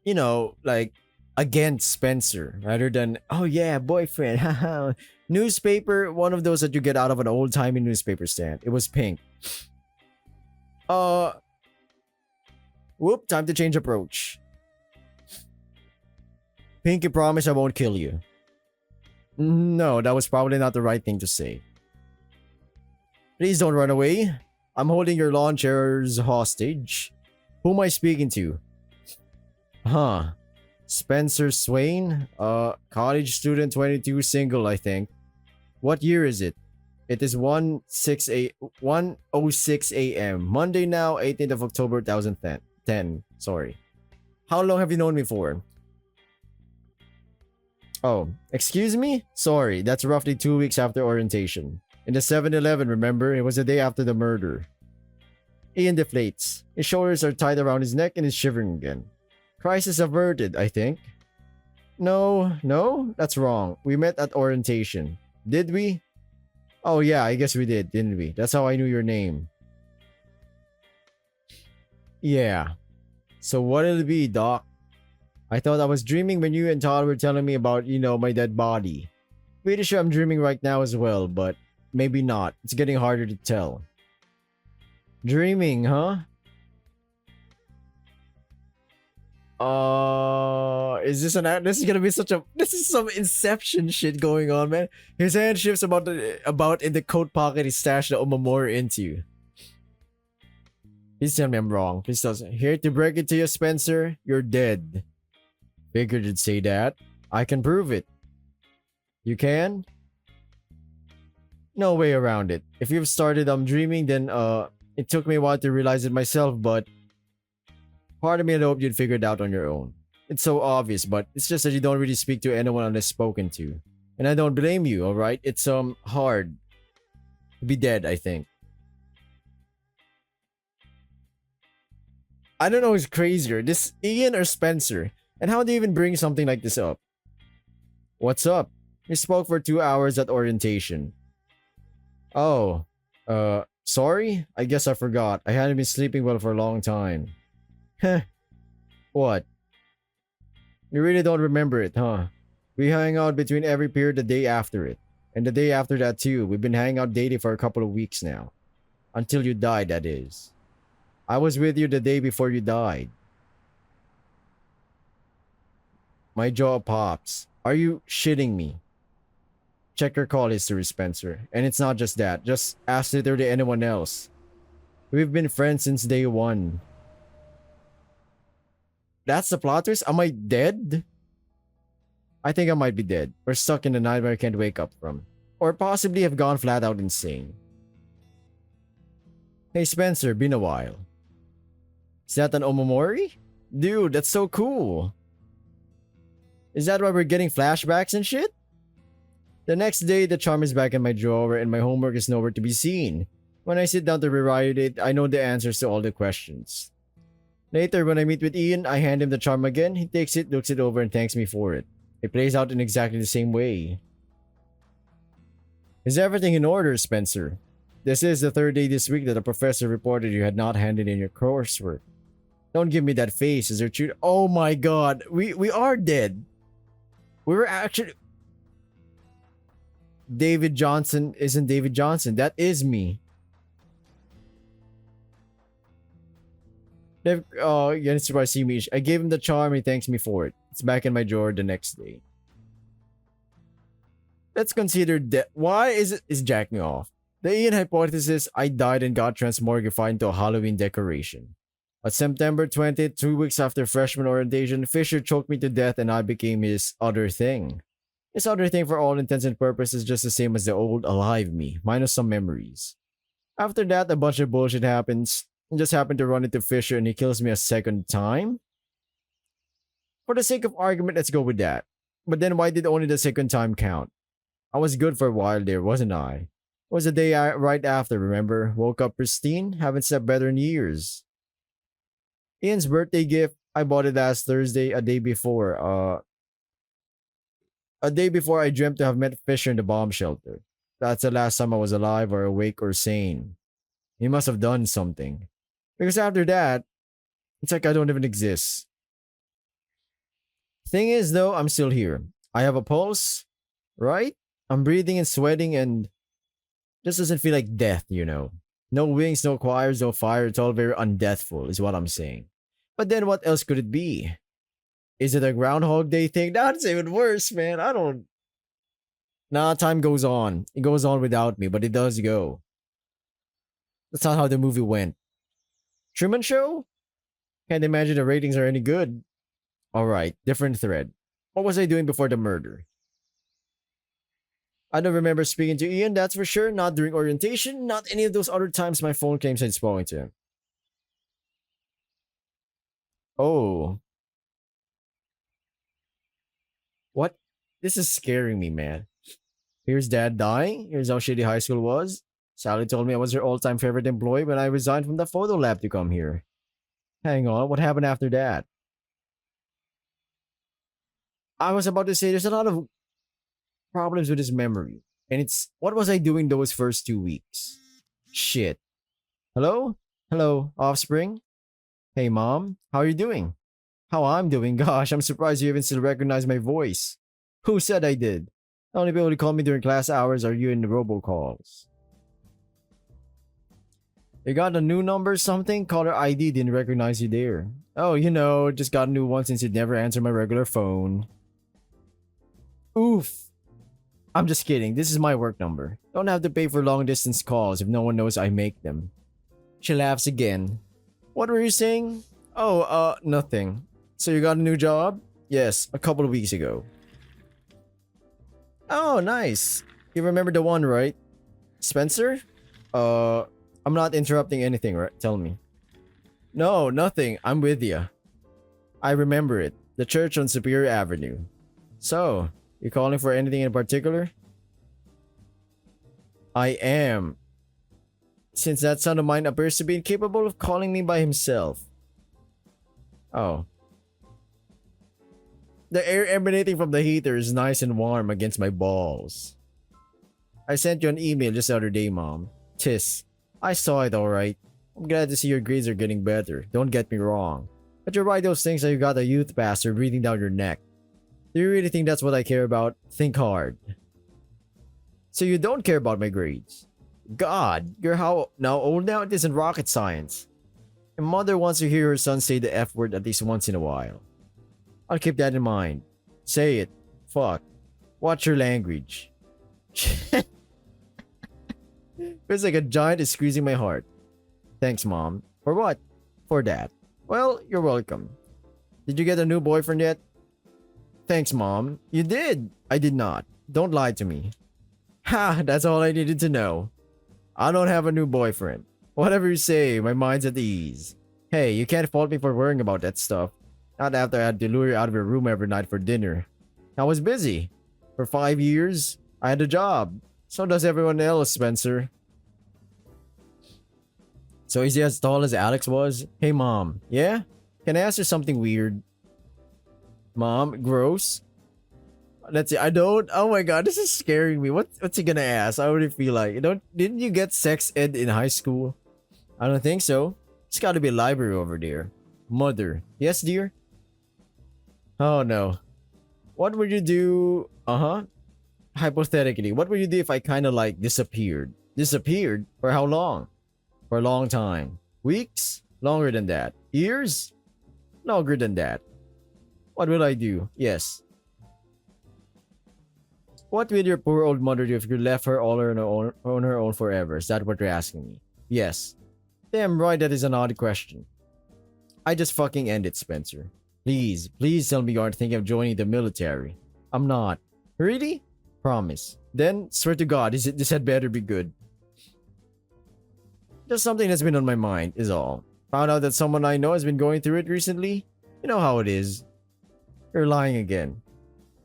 You know, like... Against Spencer, rather than, oh yeah, boyfriend, haha. Newspaper, one of those that you get out of an old-timey newspaper stand. It was pink. Whoop, time to change approach. Pinky promise I won't kill you. No, that was probably not the right thing to say. Please don't run away. I'm holding your lawn chairs hostage. Who am I speaking to? Huh. Spencer Swain? College student 22 single, I think. What year is it? It is 1:06 a.m. Monday now, 18th of October 2010. Sorry. How long have you known me for? Oh, excuse me? Sorry, that's roughly 2 weeks after orientation. In the 7-Eleven, remember? It was the day after the murder. Ian deflates. His shoulders are tied around his neck and is shivering again. Crisis averted, I think. No, that's wrong. We met at orientation. Did we? Oh yeah, I guess we did, didn't we? That's how I knew your name. Yeah. So what'll it be, Doc? I thought I was dreaming when you and Todd were telling me about, my dead body. Pretty sure I'm dreaming right now as well, but maybe not. It's getting harder to tell. Dreaming, huh? Is this this is gonna be this is some Inception shit going on, man. His hand shifts about in the coat pocket he stashed the Omamori into. Please tell me I'm wrong. Please tell me. Here to break it to you, Spencer. You're dead. Figured you'd say that. I can prove it. You can? No way around it. If you've started dreaming, then it took me a while to realize it myself, but part of me had hoped you'd figure it out on your own. It's so obvious, but it's just that you don't really speak to anyone unless spoken to. And I don't blame you, alright? It's hard to be dead, I think. I don't know who's crazier, this Ian or Spencer. And how do you even bring something like this up? What's up? We spoke for 2 hours at orientation. Oh, sorry? I guess I forgot. I hadn't been sleeping well for a long time. Heh. What? You really don't remember it, huh? We hang out between every period the day after it. And the day after that too. We've been hanging out daily for a couple of weeks now. Until you died, that is. I was with you the day before you died. My jaw pops. Are you shitting me? Check your call history, Spencer. And it's not just that. Just ask literally anyone else. We've been friends since day one. That's the plot twist? Am I dead? I think I might be dead. Or stuck in a nightmare I can't wake up from. Or possibly have gone flat out insane. Hey Spencer, been a while. Is that an Omamori? Dude, that's so cool. Is that why we're getting flashbacks and shit? The next day, the charm is back in my drawer and my homework is nowhere to be seen. When I sit down to rewrite it, I know the answers to all the questions. Later, when I meet with Ian, I hand him the charm again. He takes it, looks it over, and thanks me for it. It plays out in exactly the same way. Is everything in order, Spencer? This is the third day this week that a professor reported you had not handed in your coursework. Don't give me that face. Is there truth? Oh my god, we are dead. We were actually. David Johnson isn't David Johnson. That is me. Again, surprised to see me. I gave him the charm. He thanks me for it. It's back in my drawer the next day. Let's consider that. Why is Jack me off? The Ian hypothesis: I died and got transmogrified into a Halloween decoration. On September 20th, 2 weeks after freshman orientation, Fisher choked me to death and I became his other thing. His other thing, for all intents and purposes, just the same as the old alive me, minus some memories. After that, a bunch of bullshit happens. I just happened to run into Fisher and he kills me a second time. For the sake of argument, let's go with that. But then why did only the second time count? I was good for a while there, wasn't I? It was the day right after, remember? Woke up pristine, haven't slept better in years. Ian's birthday gift, I bought it last Thursday, a day before I dreamt to have met Fisher in the bomb shelter. That's the last time I was alive or awake or sane. He must have done something. Because after that, it's like I don't even exist. Thing is, though, I'm still here. I have a pulse, right? I'm breathing and sweating and just doesn't feel like death, you know. No wings, no choirs, no fire. It's all very undeathful, is what I'm saying. But then what else could it be? Is it a Groundhog Day thing? That's even worse, man. I don't. Nah, time goes on. It goes on without me, but it does go. That's not how the movie went. Truman Show? Can't imagine the ratings are any good. Alright, different thread. What was I doing before the murder? I don't remember speaking to Ian, that's for sure. Not during orientation, not any of those other times my phone claims I'd spoken to him. Oh. What? This is scaring me, man. Here's dad dying. Here's how shitty high school was. Sally told me I was her all-time favorite employee when I resigned from the photo lab to come here. Hang on, what happened after that? I was about to say there's a lot of problems with his memory. And it's, what was I doing those first 2 weeks? Shit. Hello? Hello, offspring? Hey mom, how are you doing? How I'm doing? Gosh, I'm surprised you even still recognize my voice. Who said I did? The only people who call me during class hours are you in the robocalls. You got a new number or something? Caller ID didn't recognize you there. Oh, you know, just got a new one since you'd never answer my regular phone. Oof. I'm just kidding. This is my work number. Don't have to pay for long distance calls if no one knows I make them. She laughs again. What were you saying? Oh, nothing. So you got a new job? Yes, a couple of weeks ago. Oh, nice. You remember the one, right? Spencer? I'm not interrupting anything, right? Tell me. No, nothing. I'm with you. I remember it. The church on Superior Avenue. So, you calling for anything in particular? I am. Since that son of mine appears to be incapable of calling me by himself. Oh. The air emanating from the heater is nice and warm against my balls. I sent you an email just the other day, Mom. Tis. I saw it alright. I'm glad to see your grades are getting better. Don't get me wrong. But you write those things that you got a youth pastor breathing down your neck. Do you really think that's what I care about? Think hard. So you don't care about my grades? God, you're how old now? It isn't rocket science. A mother wants to hear her son say the F word at least once in a while. I'll keep that in mind. Say it. Fuck. Watch your language. Feels like a giant is squeezing my heart. Thanks, Mom. For what? For that. Well, you're welcome. Did you get a new boyfriend yet? Thanks, Mom. You did. I did not. Don't lie to me. Ha, that's all I needed to know. I don't have a new boyfriend. Whatever you say, my mind's at ease. Hey, you can't fault me for worrying about that stuff. Not after I had to lure you out of your room every night for dinner. I was busy. For 5 years, I had a job. So does everyone else, Spencer. So is he as tall as Alex was? Hey mom, yeah? Can I ask you something weird? Mom, gross? Let's see. I don't. Oh my god, this is scaring me. What's he gonna ask? I already feel like didn't you get sex ed in high school? I don't think so. It's gotta be a library over there. Mother. Yes, dear? Oh no. What would you do? Uh-huh. Hypothetically, what would you do if I kinda like disappeared? Disappeared? For how long? For a long time. Weeks? Longer than that. Years? Longer than that. What will I do? Yes. What will your poor old mother do if you left her all on her own forever? Is that what you're asking me? Yes. Damn right, that is an odd question. I just fucking end it, Spencer. Please, please tell me you aren't thinking of joining the military. I'm not. Really? Promise. Then, swear to God, this had better be good. Just something that's been on my mind, is all. Found out that someone I know has been going through it recently. You know how it is. You're lying again.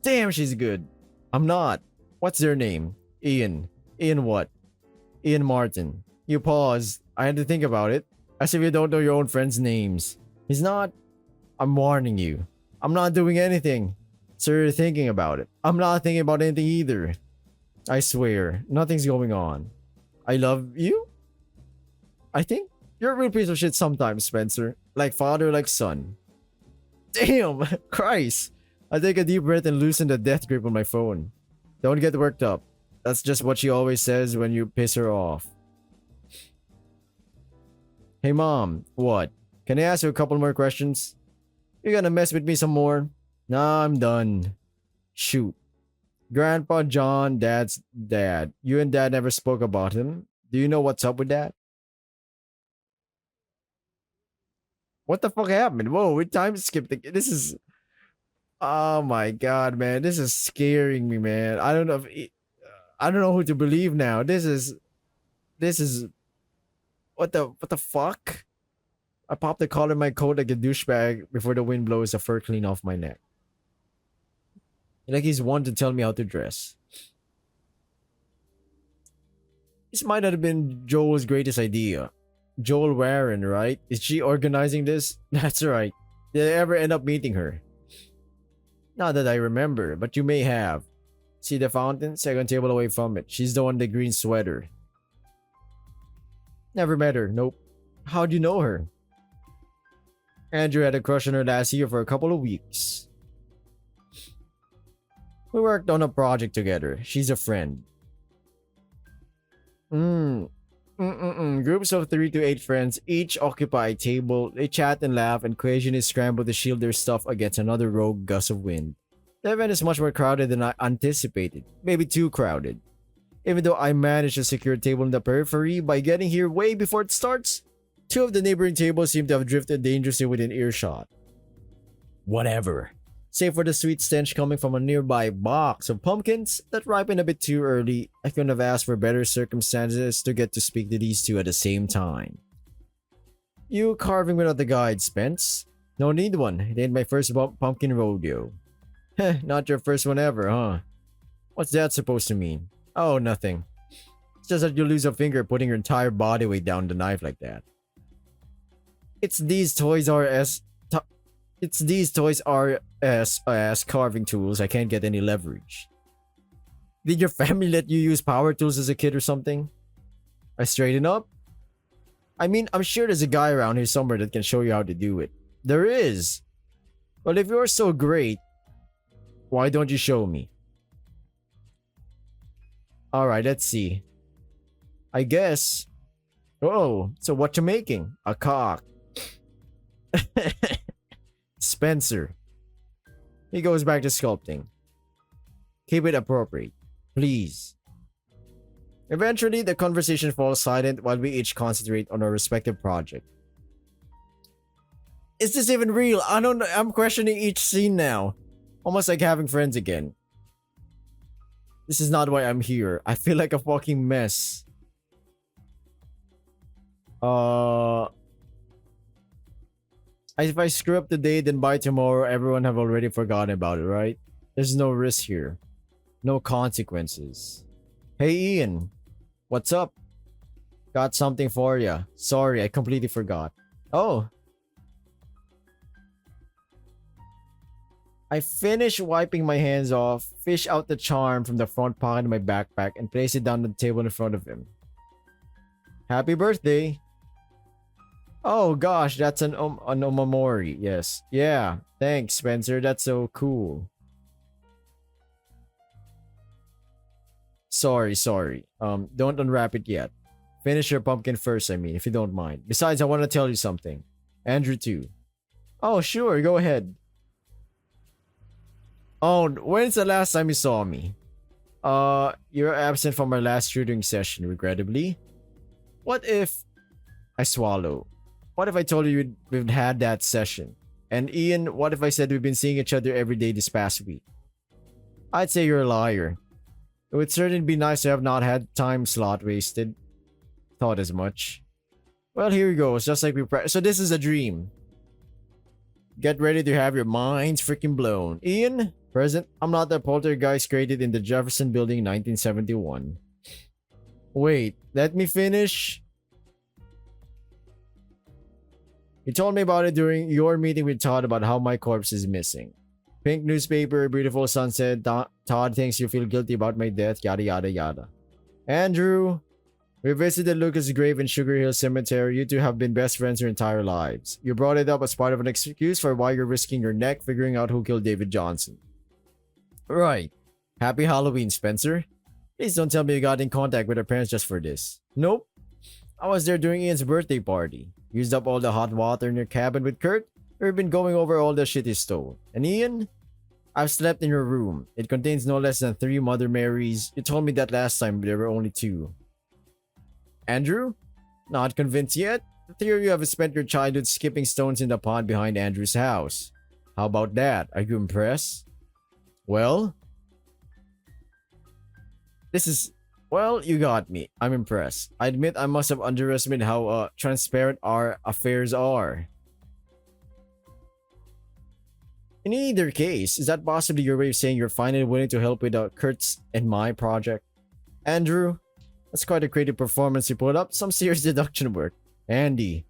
Damn, she's good. I'm not. What's their name? Ian. Ian what? Ian Martin. You paused. I had to think about it. As if you don't know your own friends' names. He's not. I'm warning you. I'm not doing anything. So you're thinking about it. I'm not thinking about anything either. I swear, nothing's going on. I love you? I think you're a real piece of shit sometimes, Spencer. Like father, like son. Damn! Christ! I take a deep breath and loosen the death grip on my phone. Don't get worked up. That's just what she always says when you piss her off. Hey mom, what? Can I ask you a couple more questions? You gonna mess with me some more? Nah, I'm done. Shoot. Grandpa John, Dad's dad. You and Dad never spoke about him. Do you know what's up with that? What the fuck happened? Whoa, we time skipped. This is. Oh my god, man. This is scaring me, man. I don't know if. I don't know who to believe now. This is. This is. What the fuck? I popped the collar in my coat like a douchebag before the wind blows the fur clean off my neck. Like he's one to tell me how to dress. This might not have been Joel's greatest idea. Joel Warren, right? Is she organizing this? That's right. Did I ever end up meeting her? Not that I remember, but you may have. See the fountain? Second table away from it. She's the one in the green sweater. Never met her, nope. How'd you know her? Andrew had a crush on her last year for a couple of weeks. We worked on a project together. She's a friend. Groups of 3 to 8 friends each occupy a table. They chat and laugh and occasionally scramble to shield their stuff against another rogue gust of wind. The event is much more crowded than I anticipated. Maybe too crowded. Even though I managed to secure a table in the periphery by getting here way before it starts, 2 of the neighboring tables seem to have drifted dangerously within earshot. Whatever. Save for the sweet stench coming from a nearby box of pumpkins that ripened a bit too early, I couldn't have asked for better circumstances to get to speak to these 2 at the same time. You carving without the guide, Spence? No need one. It ain't my first pumpkin rodeo. Heh, not your first one ever, huh? What's that supposed to mean? Oh, nothing. It's just that you lose a finger putting your entire body weight down the knife like that. It's these Toys R Us carving tools. I can't get any leverage. Did your family let you use power tools as a kid or something? I straighten up? I mean, I'm sure there's a guy around here somewhere that can show you how to do it. There is. Well, if you're so great, why don't you show me? Alright, let's see. I guess. Oh, so what you making? A cock. Spencer. He goes back to sculpting. Keep it appropriate, please. Eventually, the conversation falls silent while we each concentrate on our respective project. Is this even real? I don't know. I'm questioning each scene now. Almost like having friends again. This is not why I'm here. I feel like a fucking mess. If I screw up today, then by tomorrow, everyone have already forgotten about it, right? There's no risk here. No consequences. Hey Ian, what's up? Got something for ya. Sorry, I completely forgot. Oh, I finished wiping my hands off, fish out the charm from the front pocket of my backpack, and place it down on the table in front of him. Happy birthday! Oh gosh, that's an omamori. Yes. Yeah. Thanks, Spencer. That's so cool. Sorry. Don't unwrap it yet. Finish your pumpkin first, I mean, if you don't mind. Besides, I want to tell you something. Andrew too. Oh, sure, go ahead. Oh, when's the last time you saw me? You're absent from our last shooting session, regrettably. What if I swallow? What if I told you we've had that session? And Ian, what if I said we've been seeing each other every day this past week? I'd say you're a liar. It would certainly be nice to have not had time slot wasted. Thought as much. Well, here we go. It's just like so this is a dream. Get ready to have your minds freaking blown. Ian, present. I'm not the poltergeist created in the Jefferson Building 1971. Wait, let me finish. You told me about it during your meeting with Todd about how my corpse is missing. Pink newspaper, beautiful sunset, Todd thinks you feel guilty about my death, yada yada yada. Andrew, we visited Lucas' grave in Sugar Hill Cemetery. You two have been best friends your entire lives. You brought it up as part of an excuse for why you're risking your neck figuring out who killed David Johnson. Right. Happy Halloween, Spencer. Please don't tell me you got in contact with our parents just for this. Nope. I was there during Ian's birthday party. Used up all the hot water in your cabin with Kurt. We've been going over all the shit he stole. And Ian? I've slept in your room. It contains no less than 3 Mother Marys. You told me that last time, but there were only 2. Andrew? Not convinced yet? The 3 of you have spent your childhood skipping stones in the pond behind Andrew's house. How about that? Are you impressed? Well? Well, you got me. I'm impressed. I admit I must have underestimated how transparent our affairs are. In either case, is that possibly your way of saying you're finally willing to help with Kurt's and my project? Andrew, that's quite a creative performance you put up. Some serious deduction work. Andy,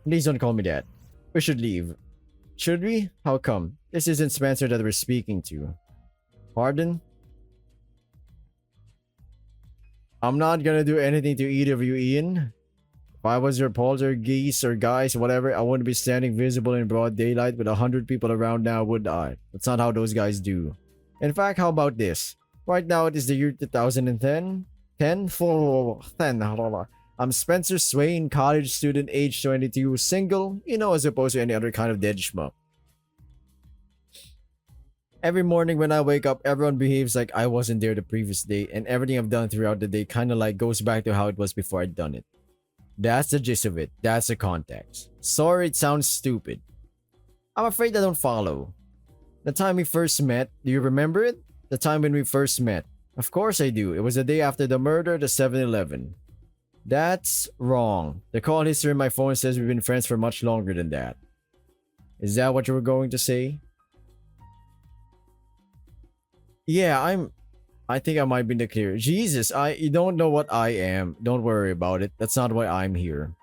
please don't call me that. We should leave. Should we? How come? This isn't Spencer that we're speaking to. Pardon? I'm not gonna do anything to either of you, Ian. If I was your poltergeist or guys, whatever, I wouldn't be standing visible in broad daylight with 100 people around now, would I? That's not how those guys do. In fact, how about this? Right now, it is the year 2010. 10? 4, 10. I'm Spencer Swain, college student, age 22, single, as opposed to any other kind of dead schmuck. Every morning when I wake up, everyone behaves like I wasn't there the previous day, and everything I've done throughout the day kind of like goes back to how it was before I'd done it. That's the gist of it. That's the context. Sorry, it sounds stupid. I'm afraid I don't follow. The time we first met, do you remember it? The time when we first met. Of course I do. It was the day after the murder at the 7-Eleven. That's wrong. The call history on my phone says we've been friends for much longer than that. Is that what you were going to say? Yeah, I think I might be in the clear. Jesus, you don't know what I am. Don't worry about it. That's not why I'm here.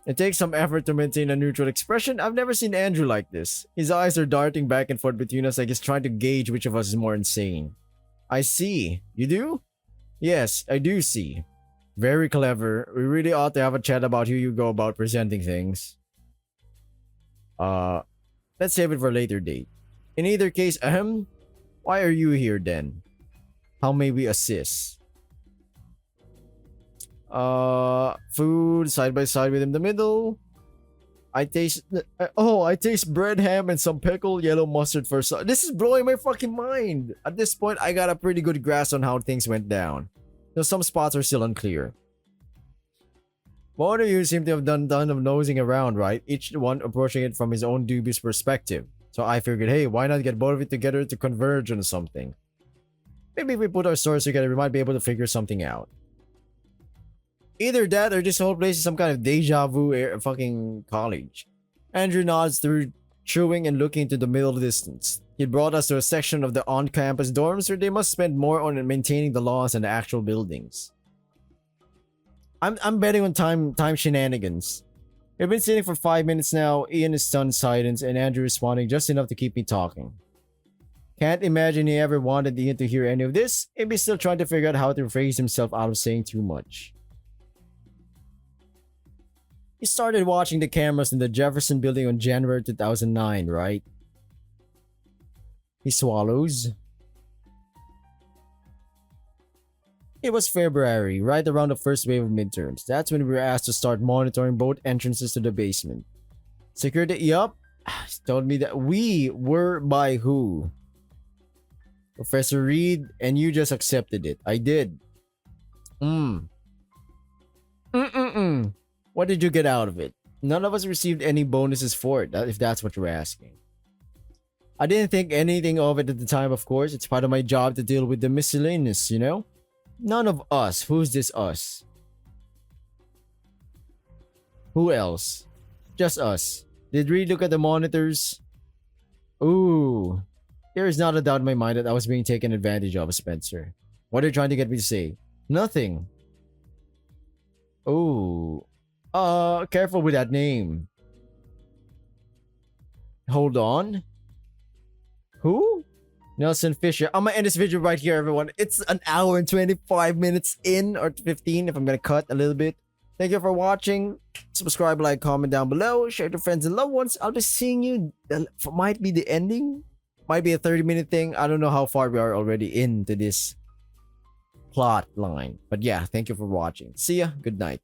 It takes some effort to maintain a neutral expression. I've never seen Andrew like this. His eyes are darting back and forth between us like he's trying to gauge which of us is more insane. I see. You do? Yes, I do see. Very clever. We really ought to have a chat about how you go about presenting things. Let's save it for a later date. In either case, why are you here then? How may we assist? Food side by side with in the middle. I taste bread, ham, and some pickle, yellow mustard for some. This is blowing my fucking mind. At this point, I got a pretty good grasp on how things went down. Though some spots are still unclear. Both of you seem to have done ton of nosing around, right? Each one approaching it from his own dubious perspective. So I figured, hey, why not get both of it together to converge on something? Maybe if we put our swords together, we might be able to figure something out. Either that or this whole place is some kind of deja vu fucking college. Andrew nods through chewing and looking into the middle distance. He brought us to a section of the on-campus dorms where they must spend more on maintaining the laws than the actual buildings. I'm betting on time shenanigans. We've been sitting for 5 minutes now. Ian is stunned silence and Andrew responding just enough to keep me talking. Can't imagine he ever wanted Ian to hear any of this. Maybe he's still trying to figure out how to phrase himself out of saying too much. He started watching the cameras in the Jefferson building on January 2009, right? He swallows. It was February, right around the first wave of midterms. That's when we were asked to start monitoring both entrances to the basement. Security, yup, told me that we were by who? Professor Reed, and you just accepted it. I did. What did you get out of it? None of us received any bonuses for it, if that's what you're asking. I didn't think anything of it at the time, of course. It's part of my job to deal with the miscellaneous, you know? None of us. Who's this us? Who else? Just us. Did Reed look at the monitors? Ooh. There is not a doubt in my mind that I was being taken advantage of, Spencer. What are you trying to get me to say? Nothing. Ooh. Careful with that name. Hold on. Who? Nelson Fisher. I'm gonna end this video right here, everyone. It's an hour and 25 minutes in, or 15 if I'm gonna cut a little bit. Thank you for watching. Subscribe, like, comment down below. Share to friends and loved ones. I'll be seeing you. Might be the ending. Might be a 30-minute thing. I don't know how far we are already into this plot line. But yeah, thank you for watching. See ya. Good night.